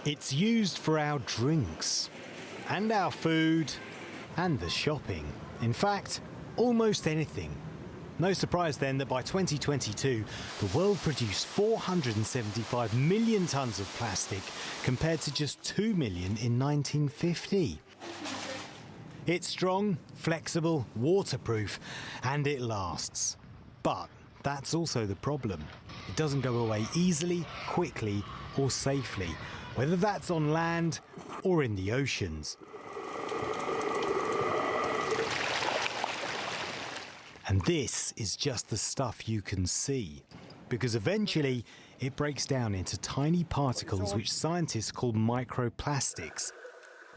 It's used for our drinks and our food and the shopping. In fact, almost anything. No surprise then that by 2022, the world produced 475 million tonnes of plastic compared to just 2 million in 1950. It's strong, flexible, waterproof, and it lasts. But that's also the problem. It doesn't go away easily, quickly, or safely, whether that's on land or in the oceans. And this is just the stuff you can see, because eventually it breaks down into tiny particles which scientists call microplastics.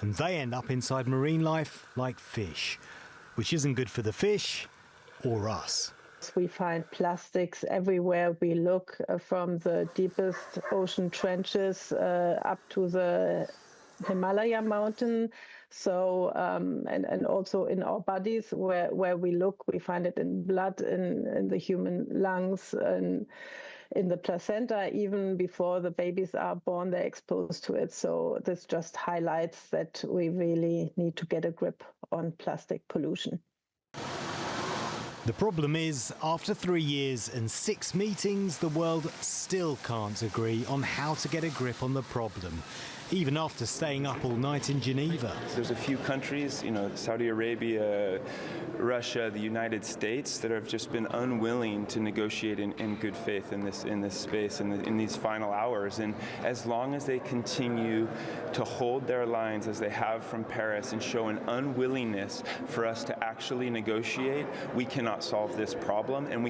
And they end up inside marine life like fish, which isn't good for the fish or us. We find plastics everywhere we look, from the deepest ocean trenches up to the Himalaya mountain. So, and also in our bodies, where we look, we find it in blood, in the human lungs, and in the placenta. Even before the babies are born, they're exposed to it. So this just highlights that we really need to get a grip on plastic pollution. The problem is, after 3 years and 6 meetings, the world still can't agree on how to get a grip on the problem, even after staying up all night in Geneva. There's a few countries, Saudi Arabia, Russia, the United States, that have just been unwilling to negotiate in good faith in this space, in these final hours. And as long as they continue to hold their lines as they have from Paris and show an unwillingness for us to actually negotiate, we cannot solve this problem, and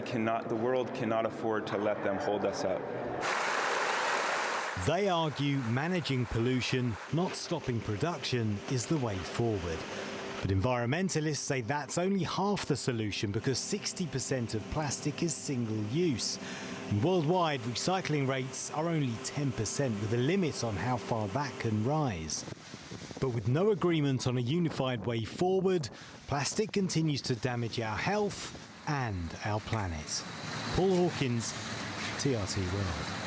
the world cannot afford to let them hold us up. They argue managing pollution, not stopping production, is the way forward. But environmentalists say that's only half the solution, because 60% of plastic is single-use. And worldwide, recycling rates are only 10%, with a limit on how far that can rise. But with no agreement on a unified way forward, plastic continues to damage our health and our planet. Hawkins, TRT World.